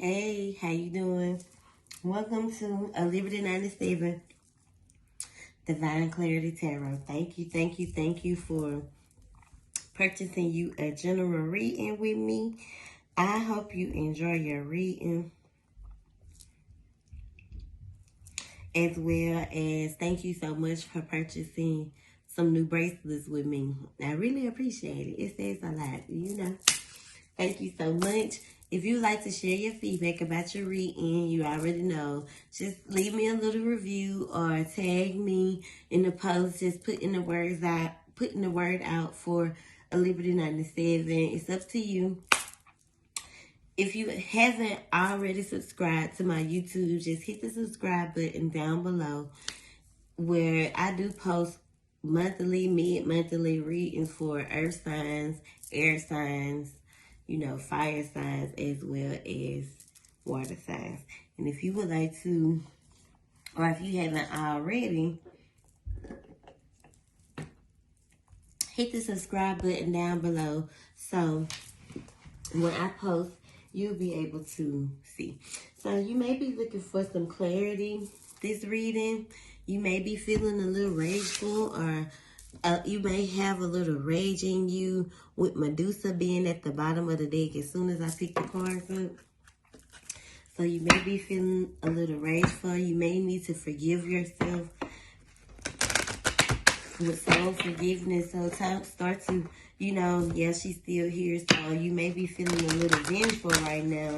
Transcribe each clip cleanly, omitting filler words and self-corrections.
Hey, how you doing? Welcome to a Liberty 97 Divine Clarity Tarot. Thank you for purchasing you a general reading with me. I hope you enjoy your reading, as well as thank you so much for purchasing some new bracelets with me. I really appreciate it. It says a lot, Thank you so much. If you'd like to share your feedback about your reading, you already know. Just leave me a little review or tag me in the post. Just putting the word out for a Liberty 97. It's up to you. If you haven't already subscribed to my YouTube, just hit the subscribe button down below, where I do post monthly, mid-monthly readings for earth signs, air signs, fire signs, as well as water signs. And if you would like to, or if you haven't already, hit the subscribe button down below, so when I post, you'll be able to see. So you may be looking for some clarity this reading. You may be feeling a little rageful, or you may have a little rage in you, with Medusa being at the bottom of the deck as soon as I pick the cards up. So you may be feeling a little rageful. You may need to forgive yourself with soul forgiveness. So start to, yeah, she's still here. So you may be feeling a little vengeful right now,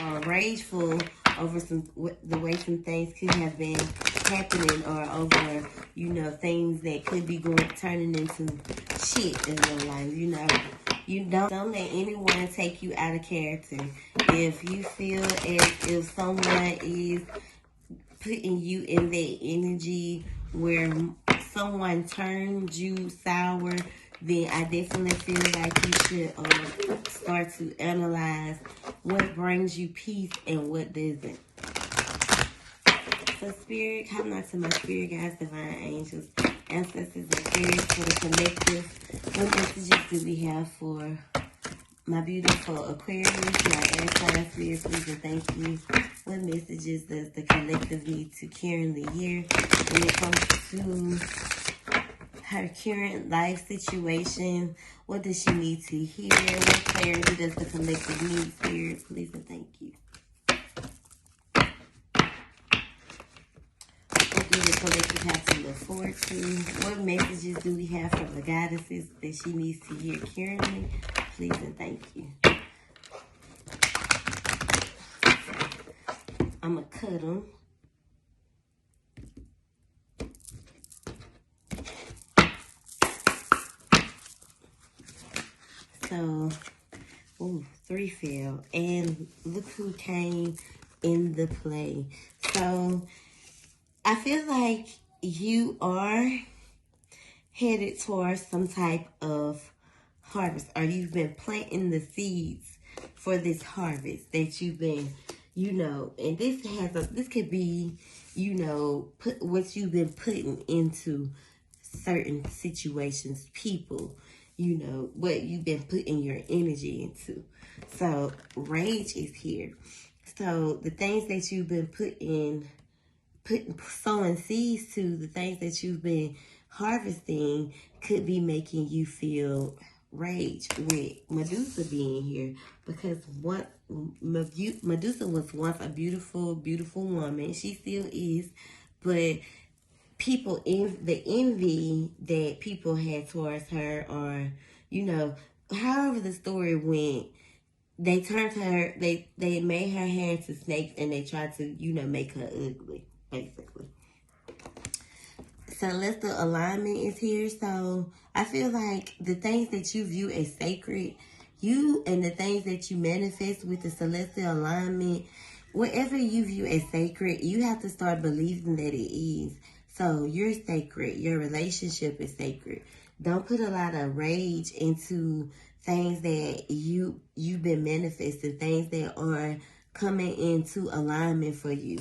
or rageful over the way some things could have been happening, or over, things that could be turning into shit in your life. You don't let anyone take you out of character. If you feel as if someone is putting you in that energy where someone turns you sour, then I definitely feel like you should start to analyze what brings you peace and what doesn't. So Spirit, come out to my spirit guides, divine angels, ancestors, and spirits for the collective. What messages do we have for my beautiful Aquarius, my air sign spirits, please and thank you. What messages does the collective need to currently hear when it comes to her current life situation? What does she need to hear? What clarity does the collective need, Spirit, please and thank you. What do the collective have to look forward to? What messages do we have from the goddesses that she needs to hear currently? Please and thank you. I'm going to cut them. So, 3 fell. And look who came in the play. So, I feel like you are headed towards some type of harvest, or you've been planting the seeds for this harvest that you've been, and this could be, what you've been putting into certain situations, people, what you've been putting your energy into. So rage is here. So the things that you've been sowing seeds to, the things that you've been harvesting, could be making you feel rage, with Medusa being here, because Medusa was once a beautiful, beautiful woman. She still is, but the envy that people had towards her, or however the story went, they turned her, they made her hair into snakes, and they tried to make her ugly, basically. Celestial alignment is here. So I feel like the things that you view as sacred, and the things that you manifest with the celestial alignment, whatever you view as sacred, you have to start believing that it is. So you're sacred. Your relationship is sacred. Don't put a lot of rage into things that you've been manifesting, things that are coming into alignment for you.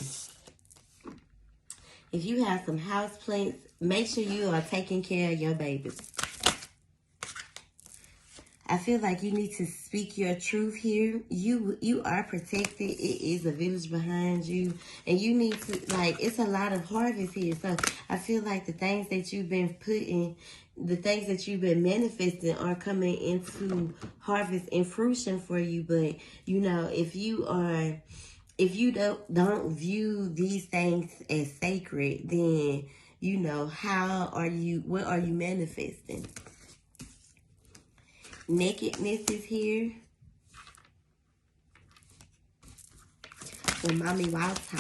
If you have some house plants, make sure you are taking care of your babies. I feel like you need to speak your truth here. You are protected. It is a village behind you. And you need to, like, it's a lot of harvest here. So I feel like the things that you've been putting, the things that you've been manifesting are coming into harvest and fruition for you. But, you know, if you don't view these things as sacred, then, you know, what are you manifesting? Nakedness is here. With Mommy Walter.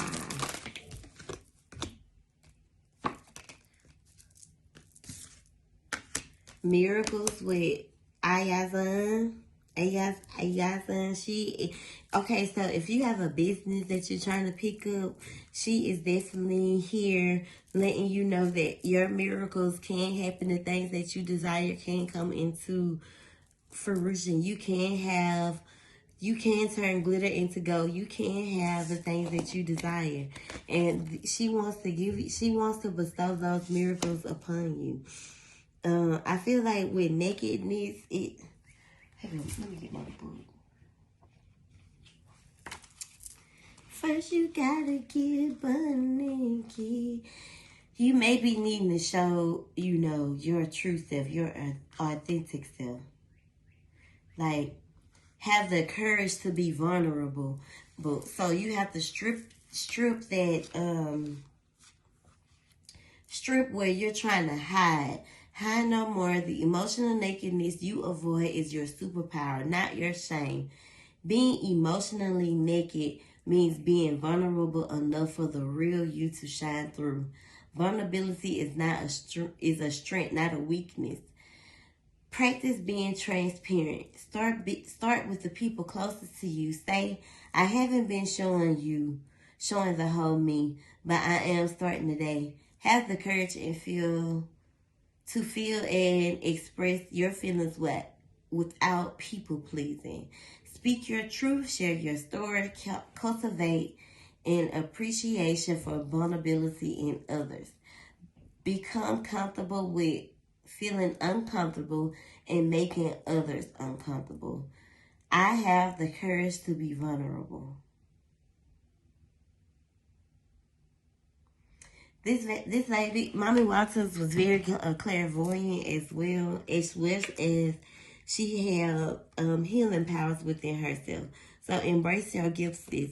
Miracles with Ayazan. Okay, so if you have a business that you're trying to pick up, she is definitely here letting you know that your miracles can happen. The things that you desire can come into fruition. You can turn glitter into gold. You can have the things that you desire. And she wants to bestow those miracles upon you. I feel like with nakedness, let me get my book. First you gotta get naked. You may be needing to show, you know, your true self, your authentic self. Like, have the courage to be vulnerable. But so you have to strip where you're trying to hide. Hide no more. The emotional nakedness you avoid is your superpower, not your shame. Being emotionally naked means being vulnerable enough for the real you to shine through. Vulnerability is a strength, not a weakness. Practice being transparent. Start with the people closest to you. Say, I haven't been showing the whole me, but I am starting today. Have the courage to feel and express your feelings without people pleasing. Speak your truth, share your story, cultivate an appreciation for vulnerability in others. Become comfortable with feeling uncomfortable and making others uncomfortable. I have the courage to be vulnerable. This lady, Mommy Walters, was very clairvoyant as well as she had healing powers within herself. So embrace your gifts, sis.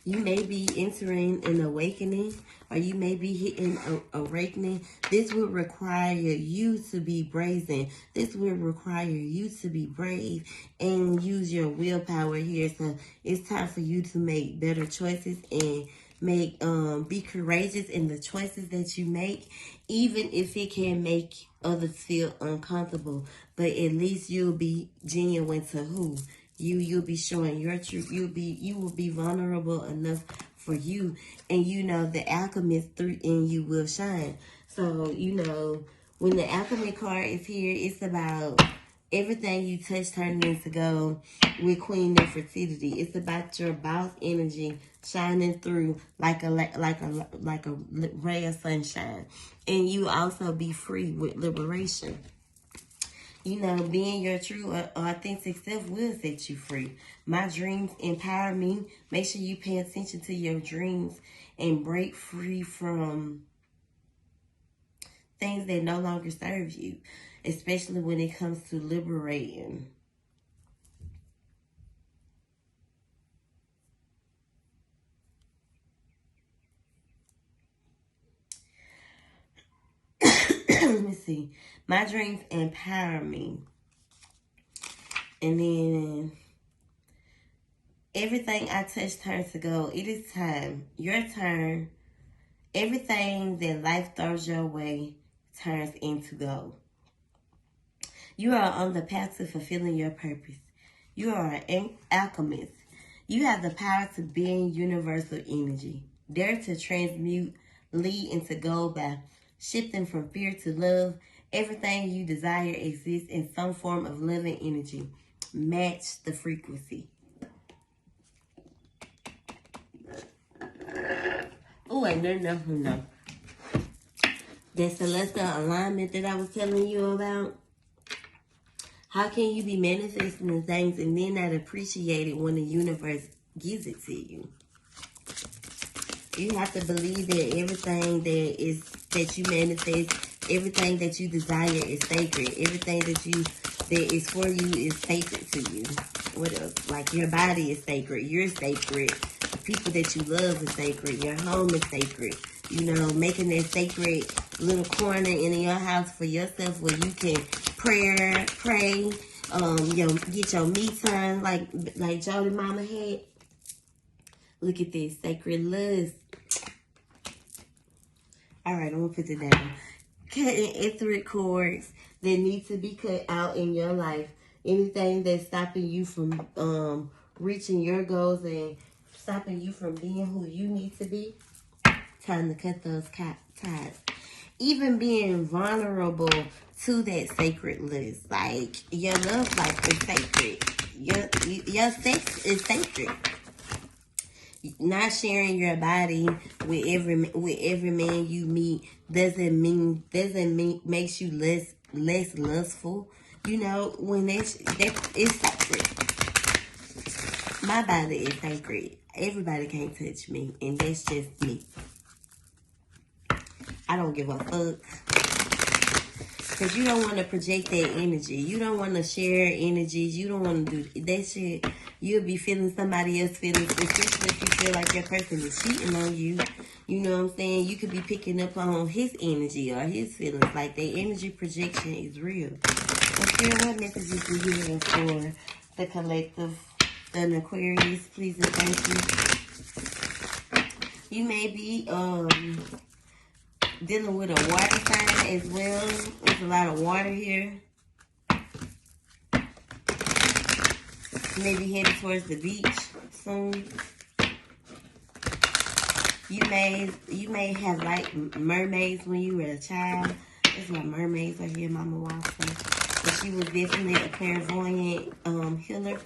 You may be entering an awakening, or you may be hitting an awakening. This will require you to be brazen. This will require you to be brave and use your willpower here. So it's time for you to make better choices and be courageous in the choices that you make, even if it can make others feel uncomfortable. But at least you'll be genuine to who? You'll be showing your truth. You will be vulnerable enough for you. And you know the alchemist in you will shine. So, you know, when the alchemy card is here, it's about everything you touch turning into gold with Queen Nefertiti. It's about your boss energy shining through like a ray of sunshine. And you also be free with liberation. You know, being your true authentic self will set you free. My dreams empower me. Make sure you pay attention to your dreams and break free from things that no longer serve you, especially when it comes to liberating. Let me see. My dreams empower me. And then everything I touch turns to gold. It is time. Your turn. Everything that life throws your way turns into gold. You are on the path to fulfilling your purpose. You are an alchemist. You have the power to bend universal energy. Dare to transmute, lead into gold by shifting from fear to love. Everything you desire exists in some form of living energy. Match the frequency. Oh, wait, no. That celestial alignment that I was telling you about. How can you be manifesting the things and then not appreciate it when the universe gives it to you? You have to believe that everything that you manifest, everything that you desire is sacred. Everything that is for you is sacred to you. What else? Like your body is sacred. You're sacred. The people that you love is sacred. Your home is sacred. You know, making that sacred little corner in your house for yourself where you can pray, get your me time like Jody Mama had. Look at this, sacred lust. All right, I'm gonna put it down. Cutting etheric cords that need to be cut out in your life. Anything that's stopping you from reaching your goals and stopping you from being who you need to be. Time to cut those ties. Even being vulnerable to that sacred list. Like, your love life is sacred. Your sex is sacred. Not sharing your body with every man you meet doesn't mean makes you less lustful. You know, when it's sacred. My body is sacred. Everybody can't touch me, and that's just me. I don't give a fuck. Because you don't want to project that energy. You don't want to share energies. You don't want to do that shit. You'll be feeling somebody else's feelings, especially if you feel like that person is cheating on you. You know what I'm saying? You could be picking up on his energy or his feelings. Like, that energy projection is real. So, Spirit, what messages do you have for the collective, an Aquarius, please and thank you? You may be dealing with a water sign as well. There's a lot of water here. Maybe headed towards the beach soon. You may have liked mermaids when you were a child. That's why mermaids are here, Mama Watson. But she was definitely a clairvoyant healer.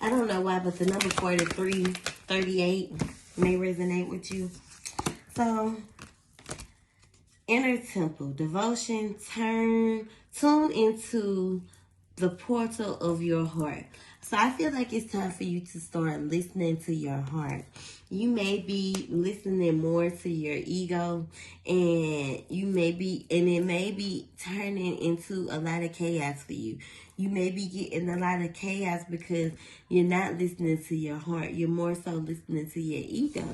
I don't know why, but the number 43, 38 may resonate with you. So, inner temple, devotion, tune into the portal of your heart. So I feel like it's time for you to start listening to your heart. You may be listening more to your ego, and it may be turning into a lot of chaos for you. You may be getting a lot of chaos because you're not listening to your heart. You're more so listening to your ego.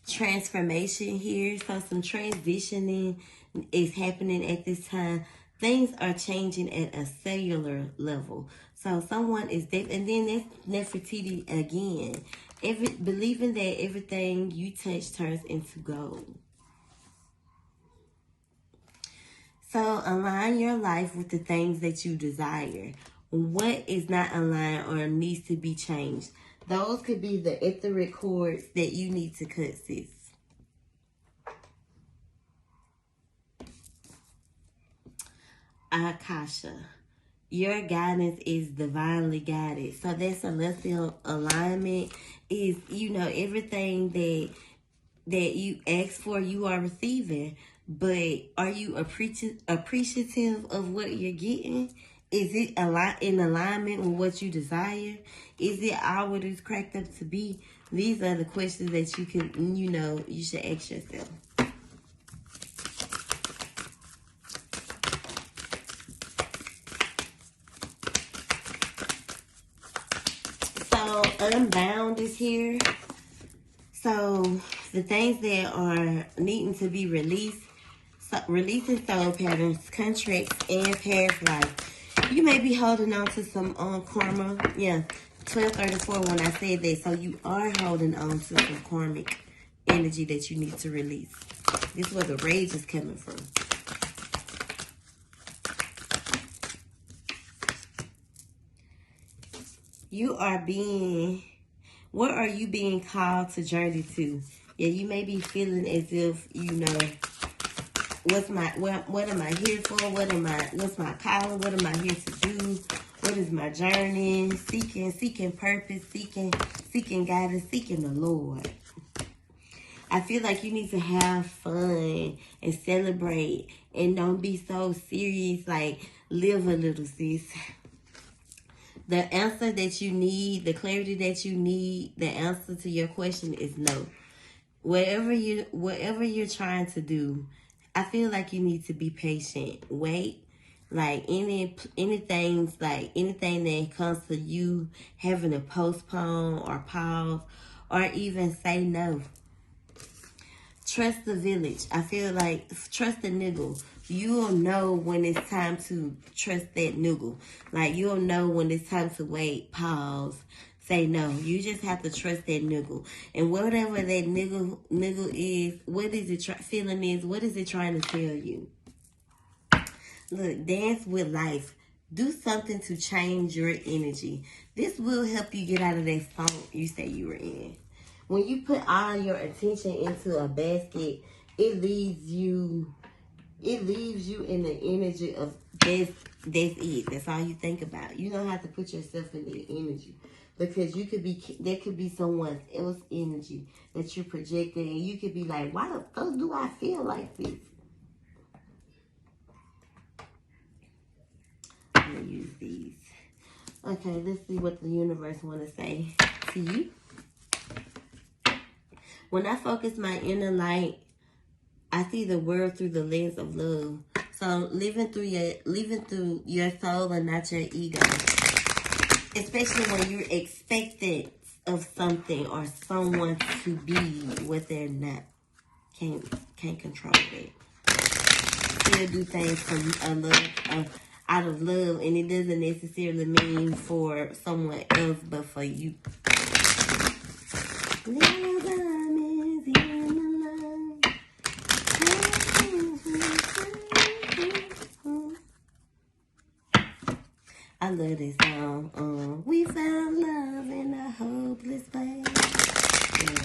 Transformation here. So some transitioning is happening at this time. Things are changing at a cellular level. So someone is dead, and then that's Nefertiti again. Believing that everything you touch turns into gold. So align your life with the things that you desire. What is not aligned or needs to be changed? Those could be the etheric cords that you need to cut, sis. Akasha. Your guidance is divinely guided. So that celestial alignment is, everything that you ask for, you are receiving. But are you appreciative of what you're getting? Is it in alignment with what you desire? Is it all what it's cracked up to be? These are the questions that you should ask yourself. So, Unbound is here. So, the things that are needing to be released, releasing soul patterns, contracts, and past life. You may be holding on to some karma. Yeah, 1234 when I said that. So, you are holding on to some karmic energy that you need to release. This is where the rage is coming from. What are you being called to journey to? Yeah, you may be feeling as if, what am I here for? What's my calling? What am I here to do? What is my journey? Seeking purpose, seeking guidance, seeking the Lord. I feel like you need to have fun and celebrate and don't be so serious. Like, live a little, sis. The answer that you need, the clarity that you need, the answer to your question is no. Whatever you're trying to do, I feel like you need to be patient. Wait. Like anything that comes to you having to postpone or pause or even say no. Trust the village. I feel like trust the niggle. You'll know when it's time to trust that niggle. Like, you'll know when it's time to wait, pause, say no. You just have to trust that niggle. And whatever that niggle is, what is it feeling is, what is it trying to tell you? Look, dance with life. Do something to change your energy. This will help you get out of that funk you say you were in. When you put all your attention into a basket, it leaves you in the energy of that's it. That's all you think about. You don't have to put yourself in the energy, because there could be someone else's energy that you're projecting, and you could be like, why the fuck do I feel like this? I'm gonna use these. Okay, let's see what the universe want to say to you. When I focus my inner light, I see the world through the lens of love. So living through your soul and not your ego. Especially when you're expected of something or someone to be what they're not. Can't control it. Still do things from out of love, and it doesn't necessarily mean for someone else, but for you. I love this song. We found love in a hopeless place. Yeah.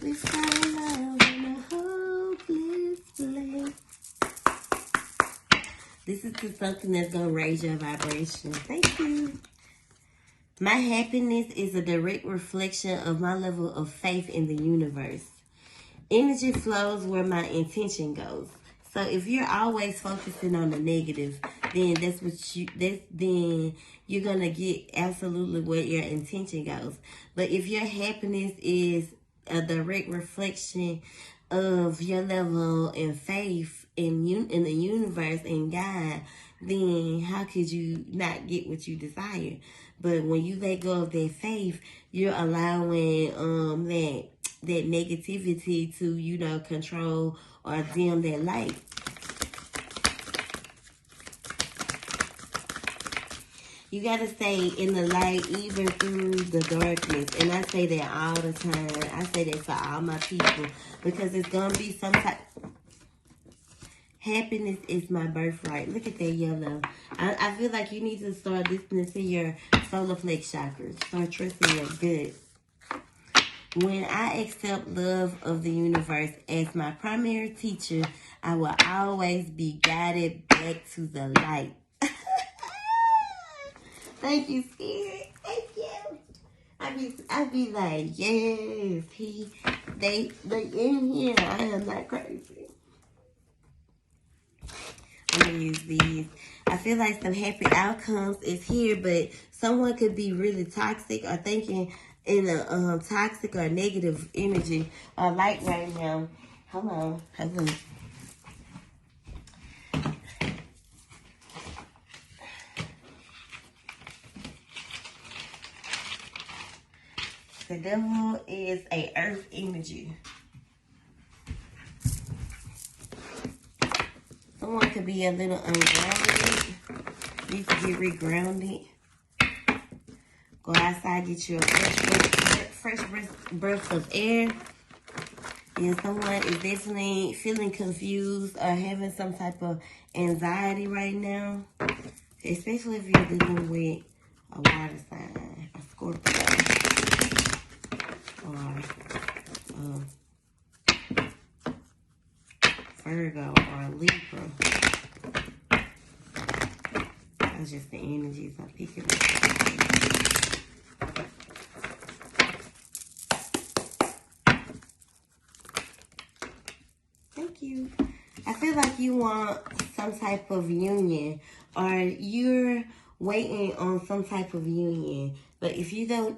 We found love in a hopeless place. This is to something that's going to raise your vibration. Thank you. My happiness is a direct reflection of my level of faith in the universe. Energy flows where my intention goes. So if you're always focusing on the negative, then then you're gonna get absolutely where your intention goes. But if your happiness is a direct reflection of your level in faith in the universe and God, then how could you not get what you desire? But when you let go of that faith, you're allowing that negativity to, control or dim that light. You got to stay in the light even through the darkness. And I say that all the time. I say that for all my people. Because it's going to be some type. Happiness is my birthright. Look at that yellow. I feel like you need to start listening to your solar flex chakras. Start trusting your gut. When I accept love of the universe as my primary teacher, I will always be guided back to the light. Thank you, Spirit. Thank you. I be like, yes, they in here. I am not crazy. I'm gonna use these. I feel like some happy outcomes is here, but someone could be really toxic or thinking in a toxic or negative energy or light right now. Hold on. The devil is a earth energy. Someone could be a little ungrounded. Need to get regrounded. Go outside, get you a fresh breath of air. And someone is definitely feeling confused or having some type of anxiety right now. Especially if you're dealing with a water sign, a Scorpio. Or Virgo or a Libra. That's just the energies I'm picking up. Thank you. I feel like you want some type of union, or you're waiting on some type of union. But if you do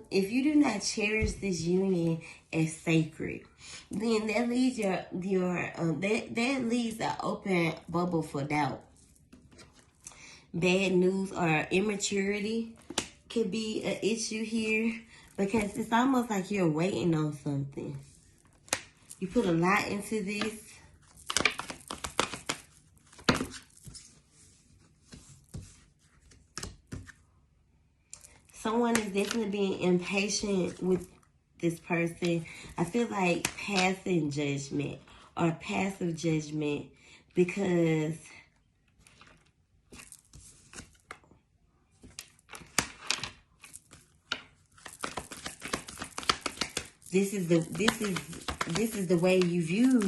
not cherish this union as sacred, then that leaves that leaves an open bubble for doubt. Bad news or immaturity could be an issue here, because it's almost like you're waiting on something. You put a lot into this. Someone is definitely being impatient with this person. I feel like passing judgment or passive judgment, because this is the way you view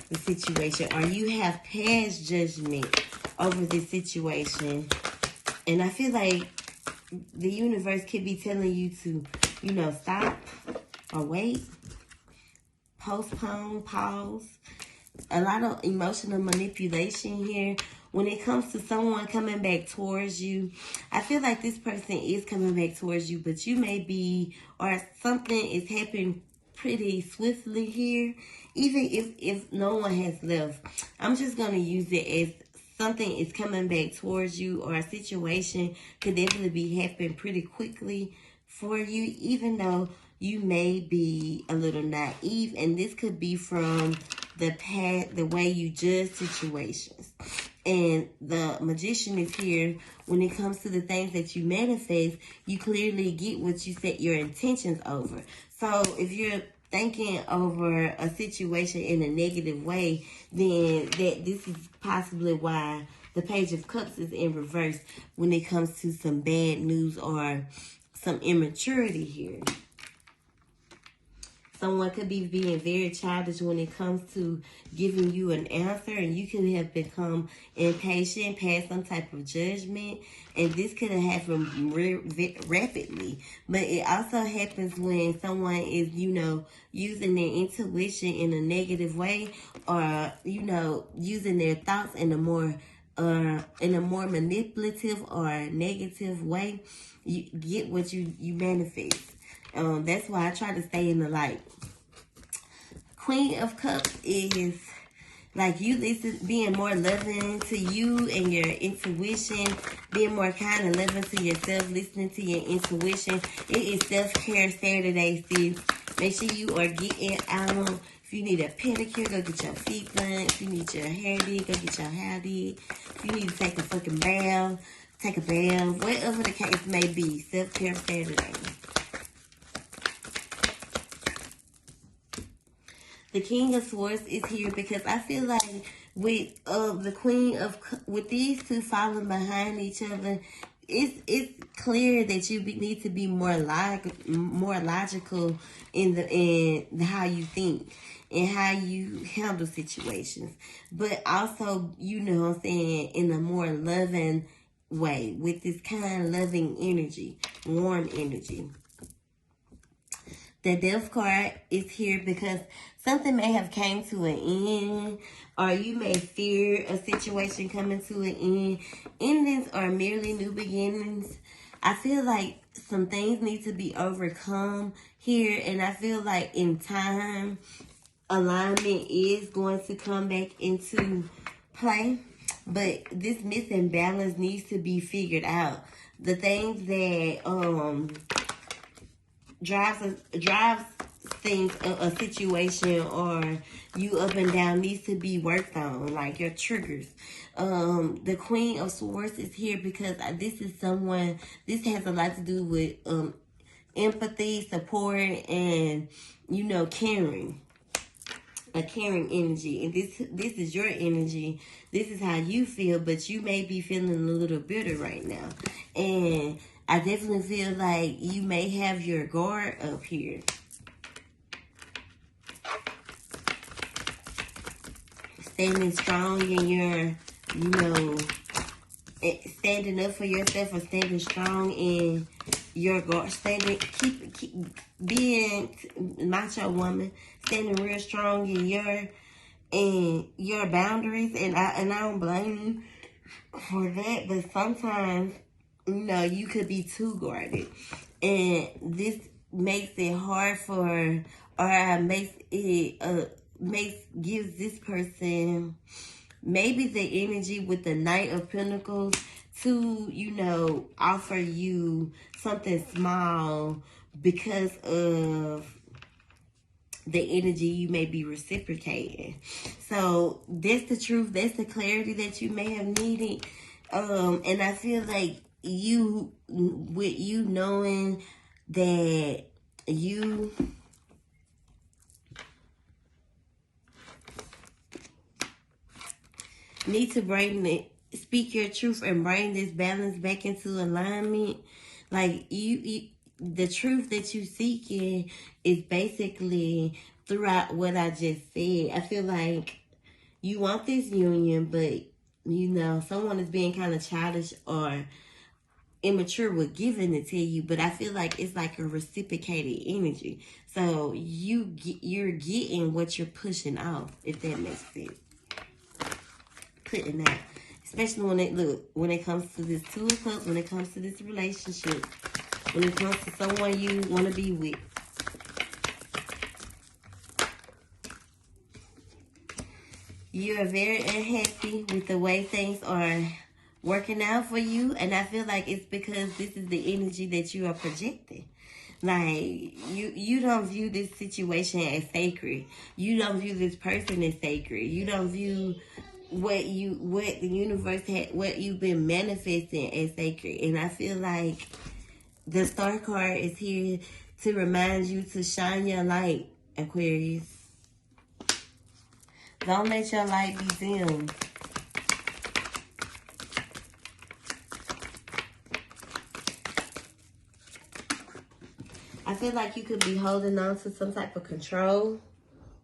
the situation, or you have passed judgment over this situation. And I feel like the universe could be telling you to, stop or wait, postpone, pause. A lot of emotional manipulation here. When it comes to someone coming back towards you, I feel like this person is coming back towards you, but you may be, or something is happening pretty swiftly here. Even if no one has left, I'm just going to use it as something is coming back towards you, or a situation could definitely be happening pretty quickly for you, even though you may be a little naive. And this could be from the past, the way you judge situations. And the Magician is here. When it comes to the things that you manifest, you clearly get what you set your intentions over. So if you're thinking over a situation in a negative way, then this is possibly why the Page of Cups is in reverse when it comes to some bad news or some immaturity here. Someone could be being very childish when it comes to giving you an answer, and you could have become impatient, past some type of judgment, and this could have happened rapidly. But it also happens when someone is, using their intuition in a negative way, or, using their thoughts in a more manipulative or negative way. You get what you manifest. That's why I try to stay in the light. Queen of Cups is like you being more loving to you and your intuition, being more kind and loving to yourself, listening to your intuition. It is self-care Saturday, sis. Make sure you are getting out. If you need a pedicure, go get your feet done. If you need your hair did, go get your hair did. If you need to take a fucking bath, take a bath. Whatever the case may be, self-care Saturday. The King of Swords is here because I feel like with the Queen of, with these two falling behind each other, it's clear that you need to be more logical in how you think and how you handle situations, but also, what I'm saying, in a more loving way, with this kind of loving energy, warm energy. The Death card is here because something may have came to an end, or you may fear a situation coming to an end. Endings are merely new beginnings. I feel like some things need to be overcome here, and I feel like in time, alignment is going to come back into play. But this missing balance needs to be figured out. The things that drives things, a situation or you up and down, needs to be worked on, like your triggers. The Queen of Swords is here because this has a lot to do with empathy, support, and caring. A caring energy, and this is your energy. This is how you feel, but you may be feeling a little bitter right now, and I definitely feel like you may have your guard up here. standing strong in your, you know, standing up for yourself, or standing strong in your guard, keep being macho woman, standing real strong in your boundaries, and I don't blame you for that. But sometimes, you know, you could be too guarded, and this makes it hard for, or gives this person maybe the energy with the Knight of Pentacles to, you know, offer you something small because of the energy you may be reciprocating. So that's the truth. That's the clarity that you may have needed. And I feel like with you knowing that you need to speak your truth and bring this balance back into alignment. Like the truth that you seeking is basically throughout what I just said. I feel like you want this union, but you know, someone is being kind of childish or immature with giving it to you, but I feel like it's like a reciprocated energy. So you're getting what you're pushing off, if that makes sense. Putting that, especially when it comes to this Two of Cups, when it comes to this relationship, when it comes to someone you want to be with. You are very unhappy with the way things are working out for you, and I feel like it's because this is the energy that you are projecting. Like, you don't view this situation as sacred. You don't view this person as sacred. You don't view what the universe what you've been manifesting as sacred. And I feel like the Star card is here to remind you to shine your light, Aquarius. Don't let your light be dimmed. I feel like you could be holding on to some type of control,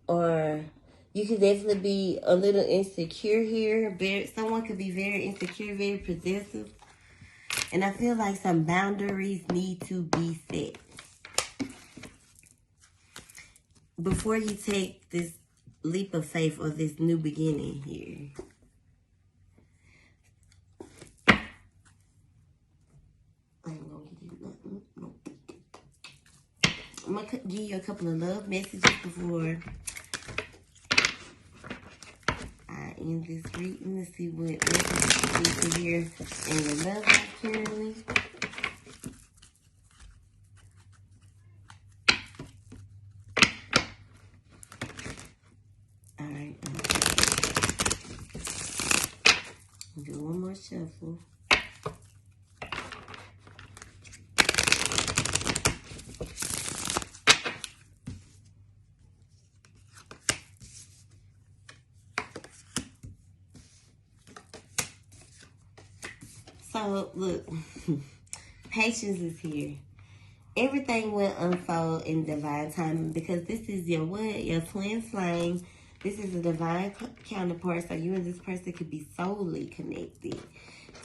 or you could definitely be a little insecure here. Someone could be very insecure, very possessive. And I feel like some boundaries need to be set before you take this leap of faith or this new beginning here. I ain't gonna give you nothing. Nope. I'm gonna give you a couple of love messages before I end this reading. Let's see what messages you need to hear in your love life currently. Alright. Do one more shuffle. So, look, patience is here. Everything will unfold in divine timing, because this is your what? Your twin flame. This is a divine counterpart, so you and this person could be soully connected.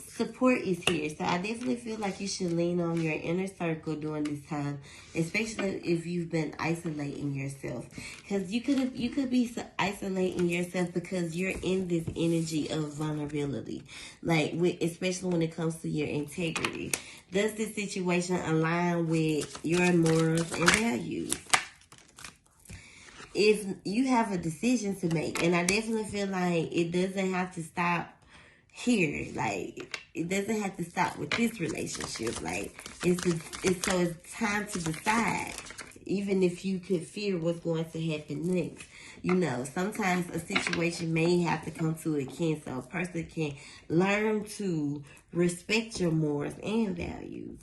Support is here, so I definitely feel like you should lean on your inner circle during this time, especially if you've been isolating yourself, because you could be isolating yourself because you're in this energy of vulnerability, like especially when it comes to your integrity. Does this situation align with your morals and values? If you have a decision to make, and I definitely feel like it doesn't have to stop here, like it doesn't have to stop with this relationship. Like it's time to decide, even if you could fear what's going to happen next. You know, sometimes a situation may have to come to a end, so a person can learn to respect your morals and values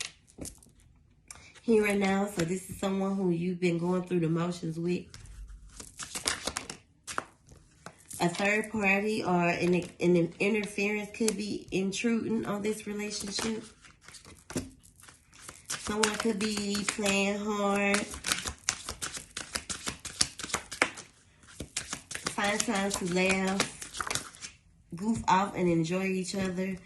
here and now. So this is someone who you've been going through the motions with. A third party or an interference could be intruding on this relationship. Someone could be playing hard. Find time to laugh. goof off and enjoy each other.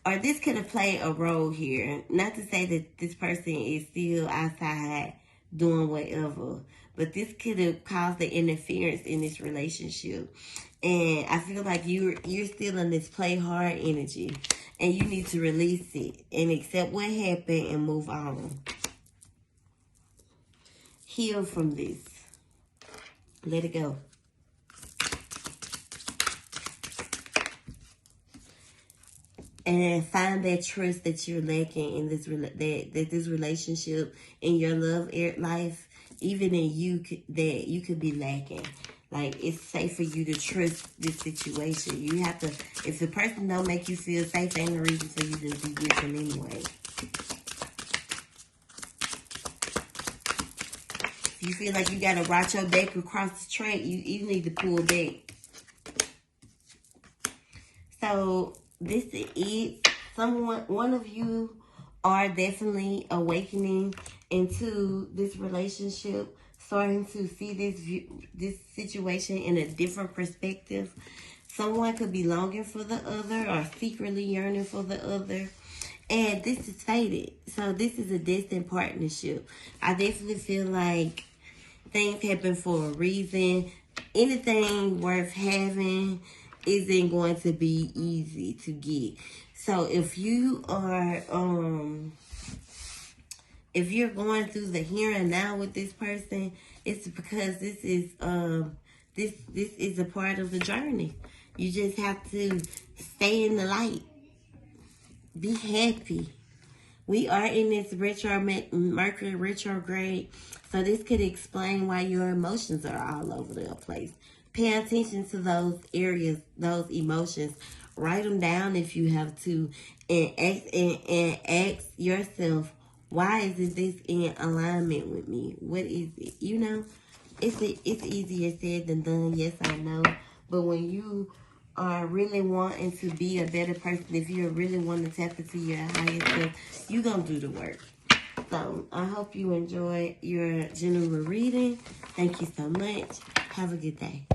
Or this could have played a role here. Not to say that this person is still outside doing whatever, but this could have caused the interference in this relationship. And I feel like you're still in this play hard energy, and you need to release it and accept what happened and move on. Heal from this. Let it go. And find that trust that you're lacking in this that this relationship, in your love life, even in you, that you could be lacking. Like, it's safe for you to trust this situation. You have to, if the person don't make you feel safe, ain't no reason for you to be with them anyway. If you feel like you got to watch your back across the track, you need to pull back. So, this is it. One of you are definitely awakening into this relationship, starting to see this situation in a different perspective. Someone could be longing for the other or secretly yearning for the other. And this is fated. So this is a distant partnership. I definitely feel like things happen for a reason. Anything worth having isn't going to be easy to get. So if you are if you're going through the here and now with this person, it's because this is a part of the journey. You just have to stay in the light. Be happy. We are in this Mercury retrograde, so this could explain why your emotions are all over the place. Pay attention to those areas, those emotions. Write them down if you have to, and ask yourself, why is this in alignment with me? What is it? You know, it's easier said than done. Yes, I know. But when you are really wanting to be a better person, if you're really wanting to tap into your higher self, you're going to do the work. So I hope you enjoy your general reading. Thank you so much. Have a good day.